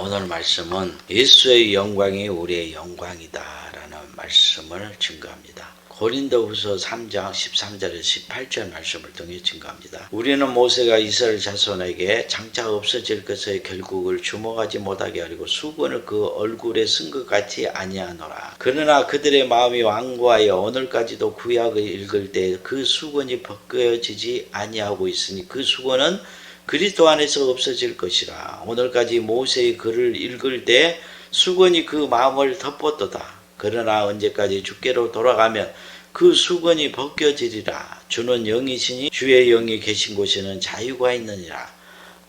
오늘 말씀은 예수의 영광이 우리의 영광이다라는 말씀을 증거합니다. 고린도후서 3장 13절에서 18절 말씀을 통해 증거합니다. 우리는 모세가 이스라엘 자손에게 장차 없어질 것의 결국을 주목하지 못하게 하려고 수건을 그 얼굴에 쓴 것 같이 아니하노라. 그러나 그들의 마음이 완고하여 오늘까지도 구약을 읽을 때 그 수건이 벗겨지지 아니하고 있으니 그 수건은 그리스도 안에서 없어질 것이라. 오늘까지 모세의 글을 읽을 때 수건이 그 마음을 덮었도다. 그러나 언제까지 주께로 돌아가면 그 수건이 벗겨지리라. 주는 영이시니 주의 영이 계신 곳에는 자유가 있느니라.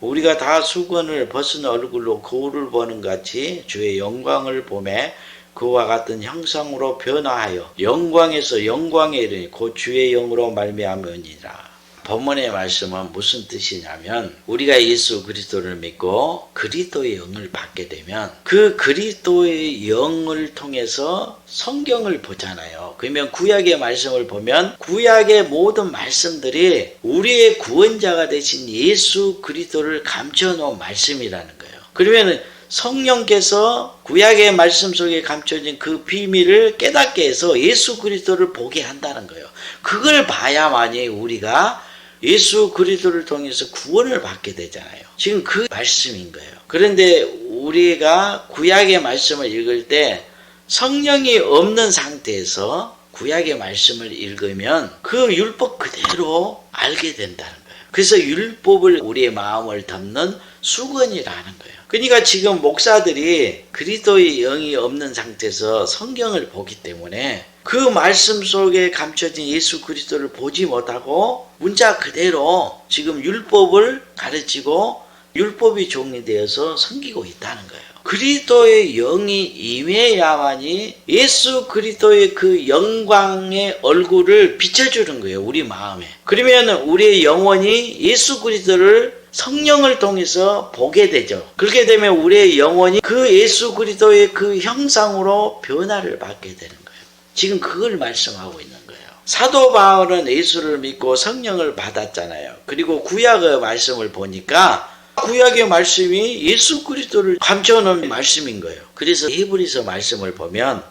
우리가 다 수건을 벗은 얼굴로 거울을 보는 같이 주의 영광을 보매 그와 같은 형상으로 변화하여 영광에서 영광에 이르니 곧 주의 영으로 말미암으니라. 본문의 말씀은 무슨 뜻이냐면 우리가 예수 그리스도를 믿고 그리스도의 영을 받게 되면 그 그리스도의 영을 통해서 성경을 보잖아요. 그러면 구약의 말씀을 보면 구약의 모든 말씀들이 우리의 구원자가 되신 예수 그리스도를 감춰놓은 말씀이라는 거예요. 그러면 성령께서 구약의 말씀 속에 감춰진 그 비밀을 깨닫게 해서 예수 그리스도를 보게 한다는 거예요. 그걸 봐야만이 우리가 예수 그리스도를 통해서 구원을 받게 되잖아요. 지금 그 말씀인 거예요. 그런데 우리가 구약의 말씀을 읽을 때 성령이 없는 상태에서 구약의 말씀을 읽으면 그 율법 그대로 알게 된다는 거예요. 그래서 율법을 우리의 마음을 덮는 수건이라는 거예요. 그러니까 지금 목사들이 그리스도의 영이 없는 상태에서 성경을 보기 때문에 그 말씀 속에 감춰진 예수 그리스도를 보지 못하고 문자 그대로 지금 율법을 가르치고 율법이 종이 되어서 섬기고 있다는 거예요. 그리스도의 영이 임해야만이 예수 그리스도의 그 영광의 얼굴을 비춰주는 거예요. 우리 마음에. 그러면 우리의 영혼이 예수 그리스도를 성령을 통해서 보게 되죠. 그렇게 되면 우리의 영혼이 그 예수 그리스도의 그 형상으로 변화를 받게 되는 거예요. 지금 그걸 말씀하고 있는 거예요. 사도 바울은 예수를 믿고 성령을 받았잖아요. 그리고 구약의 말씀을 보니까 구약의 말씀이 예수 그리스도를 감춰놓은 말씀인 거예요. 그래서 히브리서 말씀을 보면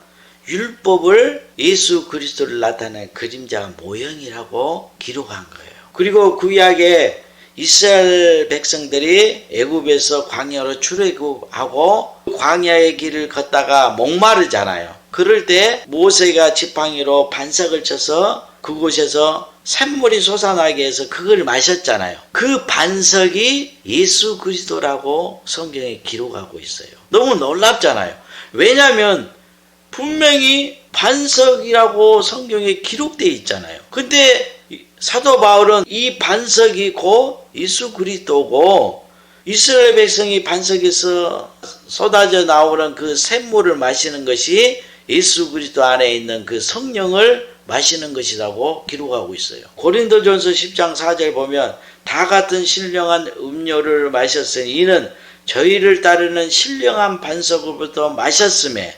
율법을 예수 그리스도를 나타낸 그림자 모형이라고 기록한 거예요. 그리고 구약에 이스라엘 백성들이 애굽에서 광야로 출애굽하고 광야의 길을 걷다가 목마르잖아요. 그럴 때 모세가 지팡이로 반석을 쳐서 그곳에서 샘물이 솟아나게 해서 그걸 마셨잖아요. 그 반석이 예수 그리스도라고 성경에 기록하고 있어요. 너무 놀랍잖아요. 왜냐하면 분명히 반석이라고 성경에 기록되어 있잖아요. 근데 사도 바울은 이 반석이 곧 예수 그리스도고 이스라엘 백성이 반석에서 쏟아져 나오는 그 샘물을 마시는 것이 예수 그리스도 안에 있는 그 성령을 마시는 것이라고 기록하고 있어요. 고린도전서 10장 4절 보면 다 같은 신령한 음료를 마셨으니 이는 저희를 따르는 신령한 반석으로부터 마셨음에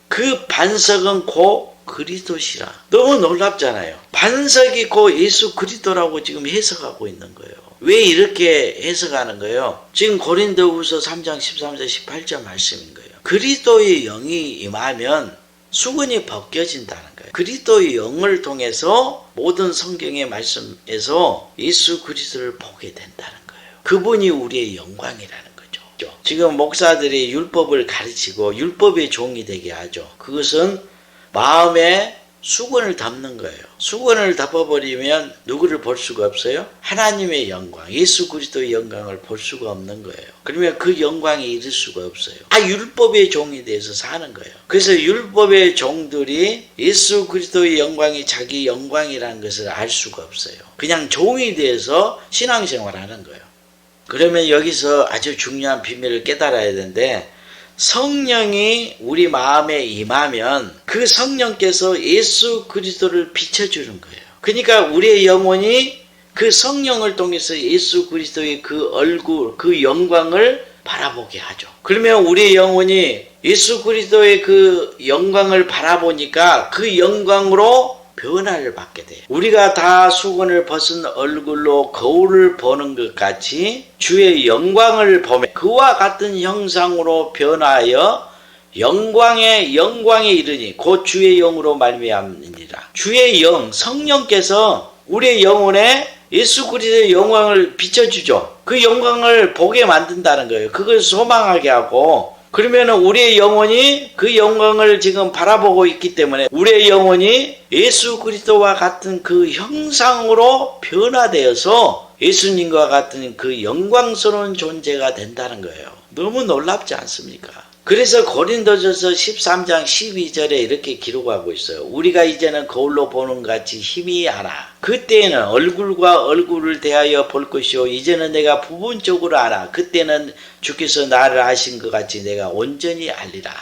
그 반석은 곧 그리스도시라. 너무 놀랍잖아요. 반석이 곧 예수 그리스도라고 지금 해석하고 있는 거예요. 왜 이렇게 해석하는 거예요? 지금 고린도후서 3장 13절 18절 말씀인 거예요. 그리스도의 영이 임하면 수건이 벗겨진다는 거예요. 그리스도의 영을 통해서 모든 성경의 말씀에서 예수 그리스도를 보게 된다는 거예요. 그분이 우리의 영광이라는 거죠. 지금 목사들이 율법을 가르치고 율법의 종이 되게 하죠. 그것은 마음에 수건을 덮는 거예요. 수건을 덮어버리면 누구를 볼 수가 없어요? 하나님의 영광, 예수 그리스도의 영광을 볼 수가 없는 거예요. 그러면 그 영광에 이를 수가 없어요. 율법의 종이 돼서 사는 거예요. 그래서 율법의 종들이 예수 그리스도의 영광이 자기 영광이라는 것을 알 수가 없어요. 그냥 종이 돼서 신앙생활하는 거예요. 그러면 여기서 아주 중요한 비밀을 깨달아야 되는데 성령이 우리 마음에 임하면 그 성령께서 예수 그리스도를 비춰주는 거예요. 그러니까 우리의 영혼이 그 성령을 통해서 예수 그리스도의 그 얼굴, 그 영광을 바라보게 하죠. 그러면 우리의 영혼이 예수 그리스도의 그 영광을 바라보니까 그 영광으로 변화를 받게 돼요. 우리가 다 수건을 벗은 얼굴로 거울을 보는 것 같이 주의 영광을 보며 그와 같은 형상으로 변화하여 영광에 이르니 곧 주의 영으로 말미암느니라. 주의 영, 성령께서 우리의 영혼에 예수 그리스도의 영광을 비춰주죠. 그 영광을 보게 만든다는 거예요. 그걸 소망하게 하고, 그러면 우리의 영혼이 그 영광을 지금 바라보고 있기 때문에 우리의 영혼이 예수 그리스도와 같은 그 형상으로 변화되어서 예수님과 같은 그 영광스러운 존재가 된다는 거예요. 너무 놀랍지 않습니까? 그래서 고린도전서 13장 12절에 이렇게 기록하고 있어요. 우리가 이제는 거울로 보는 것 같이 희미하나 그때에는 얼굴과 얼굴을 대하여 볼 것이요 이제는 내가 부분적으로 알아. 그때는 주께서 나를 아신 것 같이 내가 온전히 알리라.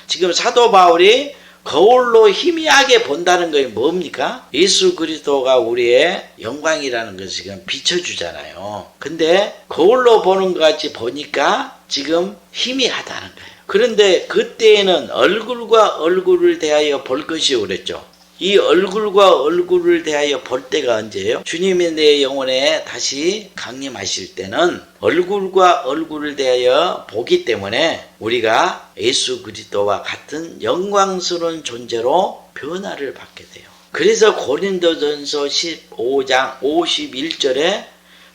지금 사도 바울이 거울로 희미하게 본다는 것이 뭡니까? 예수 그리스도가 우리의 영광이라는 것을 지금 비춰주잖아요. 근데 거울로 보는 것 같이 보니까 지금 희미하다는 거예요. 그런데 그때에는 얼굴과 얼굴을 대하여 볼 것이요 그랬죠. 이 얼굴과 얼굴을 대하여 볼 때가 언제예요? 주님이 내 영혼에 다시 강림하실 때는 얼굴과 얼굴을 대하여 보기 때문에 우리가 예수 그리스도와 같은 영광스러운 존재로 변화를 받게 돼요. 그래서 고린도전서 15장 51절에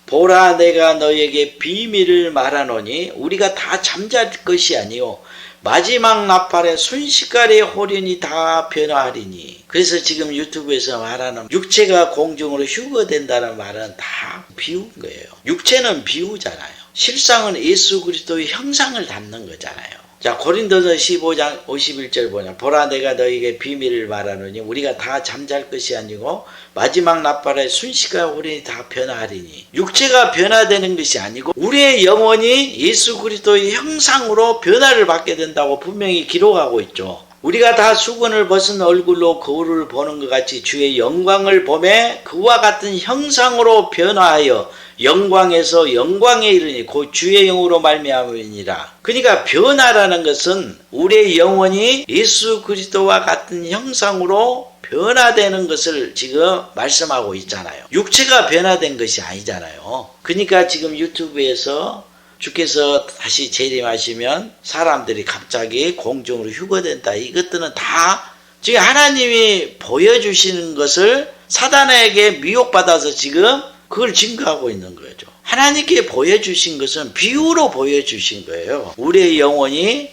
보라 내가 너에게 비밀을 말하노니 우리가 다 잠잘 것이 아니요 마지막 나팔에 순식간에 홀연히 다 변화하리니. 그래서 지금 유튜브에서 말하는 육체가 공중으로 휴거된다는 말은 다 비운 거예요. 육체는 비우잖아요. 실상은 예수 그리스도의 형상을 담는 거잖아요. 자, 고린도서 15장 51절 보냐. 보라 내가 너에게 비밀을 말하노니 우리가 다 잠잘 것이 아니고 마지막 나팔에 순식간에 우리 다 변화하리니. 육체가 변화되는 것이 아니고 우리의 영혼이 예수 그리스도의 형상으로 변화를 받게 된다고 분명히 기록하고 있죠. 우리가 다 수건을 벗은 얼굴로 거울을 보는 것 같이 주의 영광을 보매 그와 같은 형상으로 변화하여 영광에서 영광에 이르니 곧 주의 영으로 말미암으니라. 그러니까 변화라는 것은 우리의 영혼이 예수 그리스도와 같은 형상으로 변화되는 것을 지금 말씀하고 있잖아요. 육체가 변화된 것이 아니잖아요. 그러니까 지금 유튜브에서 주께서 다시 재림하시면 사람들이 갑자기 공중으로 휴거된다. 이것들은 다 지금 하나님이 보여주시는 것을 사단에게 미혹받아서 지금 그걸 증거하고 있는 거죠. 하나님께 보여주신 것은 비유로 보여주신 거예요. 우리의 영혼이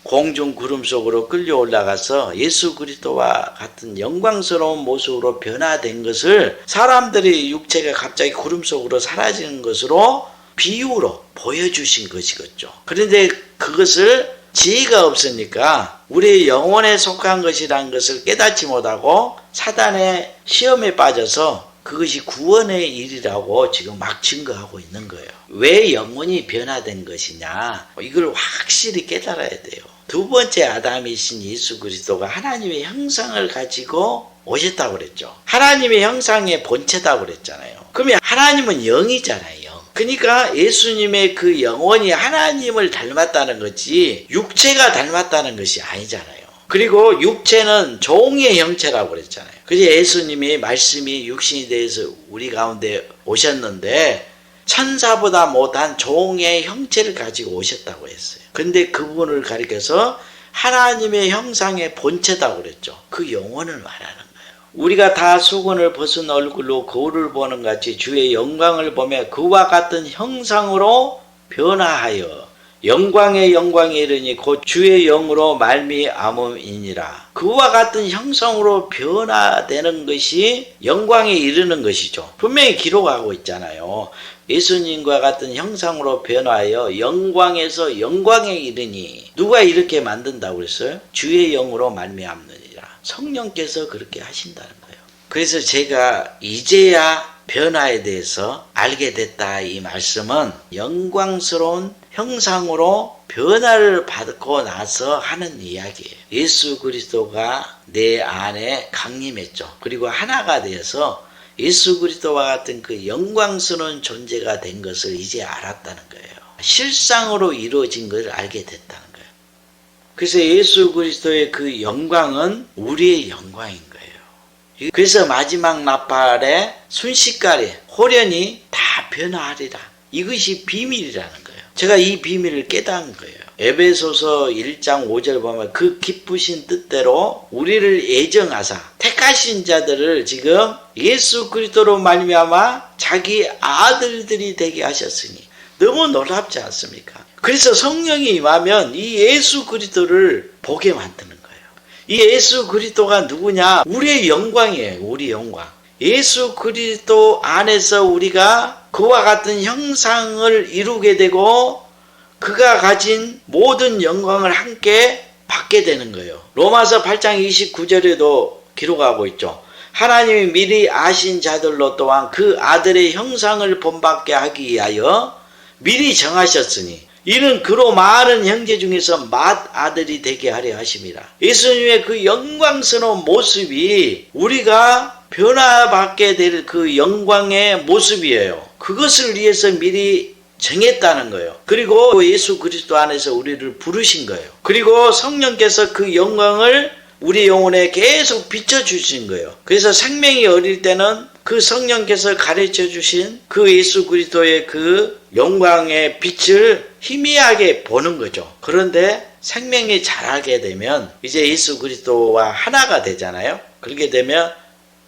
공중 구름 속으로 끌려 올라가서 예수 그리스도와 같은 영광스러운 모습으로 변화된 것을 사람들이 육체가 갑자기 구름 속으로 사라지는 것으로 비유로 보여주신 것이겠죠. 그런데 그것을 지혜가 없으니까 우리의 영혼에 속한 것이라는 것을 깨닫지 못하고 사단의 시험에 빠져서 그것이 구원의 일이라고 지금 막 증거하고 있는 거예요. 왜 영혼이 변화된 것이냐? 이걸 확실히 깨달아야 돼요. 두 번째 아담이신 예수 그리스도가 하나님의 형상을 가지고 오셨다고 그랬죠. 하나님의 형상의 본체다고 그랬잖아요. 그러면 하나님은 영이잖아요. 그러니까 예수님의 그 영혼이 하나님을 닮았다는 거지 육체가 닮았다는 것이 아니잖아요. 그리고 육체는 종의 형체라고 그랬잖아요. 그래서 예수님이 말씀이 육신이 돼서 우리 가운데 오셨는데 천사보다 못한 종의 형체를 가지고 오셨다고 했어요. 근데 그분을 가리켜서 하나님의 형상의 본체다고 그랬죠. 그 영혼을 말하는 거예요. 우리가 다 수건을 벗은 얼굴로 거울을 보는 같이 주의 영광을 보며 그와 같은 형상으로 변화하여 영광에 이르니 곧 주의 영으로 말미암음이니라. 그와 같은 형상으로 변화되는 것이 영광에 이르는 것이죠. 분명히 기록하고 있잖아요. 예수님과 같은 형상으로 변화하여 영광에서 영광에 이르니. 누가 이렇게 만든다고 그랬어요? 주의 영으로 말미암느니라. 성령께서 그렇게 하신다는 거예요. 그래서 제가 이제야 변화에 대해서 알게 됐다. 이 말씀은 영광스러운 형상으로 변화를 받고 나서 하는 이야기예요. 예수 그리스도가 내 안에 강림했죠. 그리고 하나가 되어서 예수 그리스도와 같은 그 영광스러운 존재가 된 것을 이제 알았다는 거예요. 실상으로 이루어진 것을 알게 됐다는 거예요. 그래서 예수 그리스도의 그 영광은 우리의 영광인 거예요. 그래서 마지막 나팔에 순식간에 홀연히 다 변화하리라. 이것이 비밀이라는 거예요. 제가 이 비밀을 깨달은 거예요. 에베소서 1장 5절 보면 그 기쁘신 뜻대로 우리를 예정하사 택하신 자들을 지금 예수 그리스도로 말미암아 자기 아들들이 되게 하셨으니 너무 놀랍지 않습니까? 그래서 성령이 임하면 이 예수 그리스도를 보게 만드는 거예요. 이 예수 그리스도가 누구냐? 우리의 영광이에요. 우리 영광. 예수 그리스도 안에서 우리가 그와 같은 형상을 이루게 되고 그가 가진 모든 영광을 함께 받게 되는 거예요. 로마서 8장 29절에도 기록하고 있죠. 하나님이 미리 아신 자들로 또한 그 아들의 형상을 본받게 하기 위하여 미리 정하셨으니 이는 그로 많은 형제 중에서 맏아들이 되게 하려 하심이라. 예수님의 그 영광스러운 모습이 우리가 변화받게 될 그 영광의 모습이에요. 그것을 위해서 미리 정했다는 거예요. 그리고 예수 그리스도 안에서 우리를 부르신 거예요. 그리고 성령께서 그 영광을 우리 영혼에 계속 비춰주신 거예요. 그래서 생명이 어릴 때는 그 성령께서 가르쳐 주신 그 예수 그리스도의 그 영광의 빛을 희미하게 보는 거죠. 그런데 생명이 자라게 되면 이제 예수 그리스도와 하나가 되잖아요. 그렇게 되면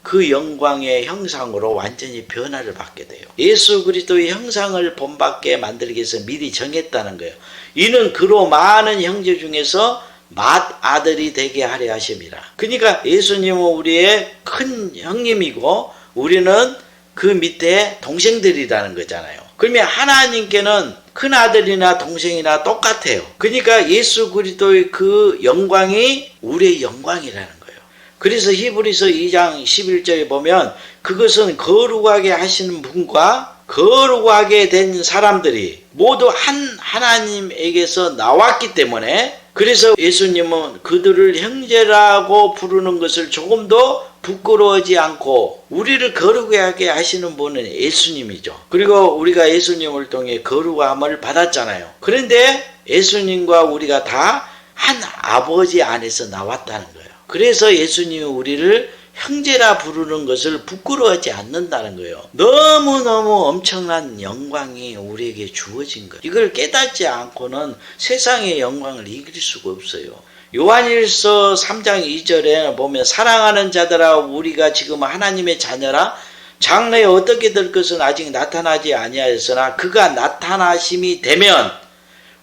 그 영광의 형상으로 완전히 변화를 받게 돼요. 예수 그리스도의 형상을 본받게 만들기 위해서 미리 정했다는 거예요. 이는 그로 많은 형제 중에서 맏아들이 되게 하려 하심이라. 그러니까 예수님은 우리의 큰 형님이고 우리는 그 밑에 동생들이라는 거잖아요. 그러면 하나님께는 큰 아들이나 동생이나 똑같아요. 그러니까 예수 그리스도의 그 영광이 우리의 영광이라는 거예요. 그래서 히브리서 2장 11절에 보면 그것은 거룩하게 하시는 분과 거룩하게 된 사람들이 모두 한 하나님에게서 나왔기 때문에 그래서 예수님은 그들을 형제라고 부르는 것을 조금도 부끄러워하지 않고 우리를 거룩하게 하시는 분은 예수님이죠. 그리고 우리가 예수님을 통해 거룩함을 받았잖아요. 그런데 예수님과 우리가 다 한 아버지 안에서 나왔다는 거예요. 그래서 예수님이 우리를 형제라 부르는 것을 부끄러워하지 않는다는 거예요. 너무너무 엄청난 영광이 우리에게 주어진 거예요. 이걸 깨닫지 않고는 세상의 영광을 이길 수가 없어요. 요한일서 3장 2절에 보면 사랑하는 자들아 우리가 지금 하나님의 자녀라 장래에 어떻게 될 것은 아직 나타나지 아니하였으나 그가 나타나심이 되면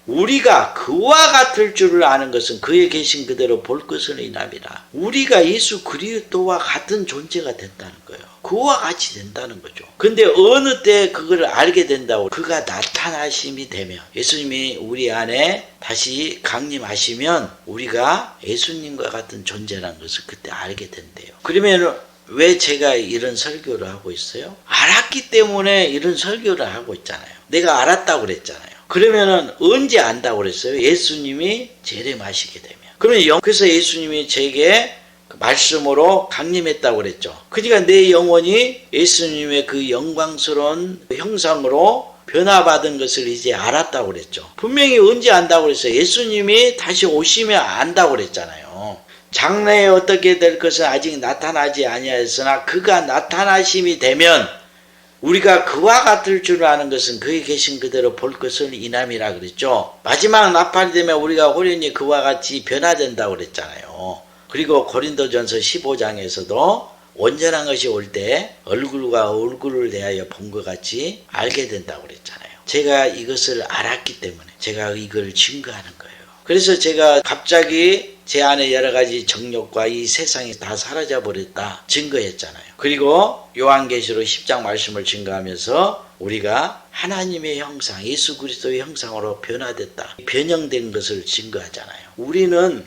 우리가 그와 같을 줄을 아는 것은 그에 계신 그대로 볼 것을 인함이라. 우리가 예수 그리스도와 같은 존재가 된다는 거예요. 그와 같이 된다는 거죠. 근데 어느 때 그걸 알게 된다고 그가 나타나심이 되면 예수님이 우리 안에 다시 강림하시면 우리가 예수님과 같은 존재라는 것을 그때 알게 된대요. 그러면 왜 제가 이런 설교를 하고 있어요? 알았기 때문에 이런 설교를 하고 있잖아요. 내가 알았다고 그랬잖아요. 그러면은 언제 안다고 그랬어요? 예수님이 재림하시게 되면. 그러면 그래서 예수님이 제게 말씀으로 강림했다고 그랬죠. 그러니까 내 영혼이 예수님의 그 영광스러운 형상으로 변화받은 것을 이제 알았다고 그랬죠. 분명히 언제 안다고 그랬어요? 예수님이 다시 오시면 안다고 그랬잖아요. 장래에 어떻게 될 것은 아직 나타나지 아니하였으나 그가 나타나심이 되면 우리가 그와 같을 줄 아는 것은 그에 계신 그대로 볼 것을 인함이라 그랬죠. 마지막 나팔이 되면 우리가 호련히 그와 같이 변화된다고 그랬잖아요. 그리고 고린도전서 15장에서도 온전한 것이 올 때 얼굴과 얼굴을 대하여 본 것 같이 알게 된다고 그랬잖아요. 제가 이것을 알았기 때문에 제가 이걸 증거하는 거예요. 그래서 제가 갑자기 제 안에 여러 가지 정욕과 이 세상이 다 사라져 버렸다 증거했잖아요. 그리고 요한계시록 10장 말씀을 증거하면서 우리가 하나님의 형상, 예수 그리스도의 형상으로 변화됐다, 변형된 것을 증거하잖아요. 우리는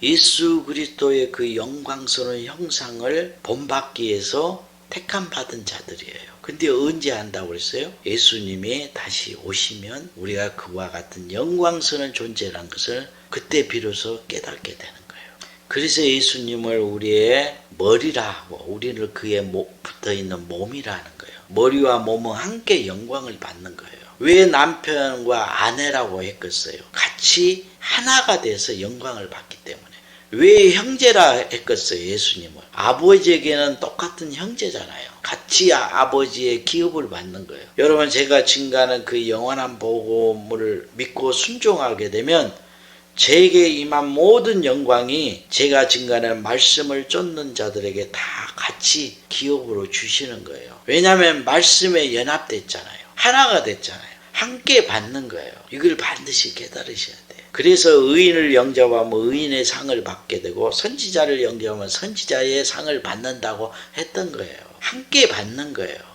예수 그리스도의 그 영광스러운 형상을 본받기 위해서 택함 받은 자들이에요. 근데 언제 한다고 그랬어요? 예수님이 다시 오시면 우리가 그와 같은 영광스러운 존재라는 것을 그때 비로소 깨닫게 되는 거예요. 그래서 예수님을 우리의 머리라 하고 우리를 그에 붙어있는 몸이라는 거예요. 머리와 몸은 함께 영광을 받는 거예요. 왜 남편과 아내라고 했겠어요? 같이 하나가 돼서 영광을 받기 때문에. 왜 형제라 했겠어요? 예수님은 아버지에게는 똑같은 형제잖아요. 같이 아버지의 기업을 받는 거예요. 여러분, 제가 증거하는 그 영원한 복음을 믿고 순종하게 되면 제게 임한 모든 영광이 제가 증거하는 말씀을 쫓는 자들에게 다 같이 기업으로 주시는 거예요. 왜냐하면 말씀에 연합됐잖아요. 하나가 됐잖아요. 함께 받는 거예요. 이걸 반드시 깨달으셔야 돼요. 그래서 의인을 영접하면 의인의 상을 받게 되고 선지자를 영접하면 선지자의 상을 받는다고 했던 거예요. 함께 받는 거예요.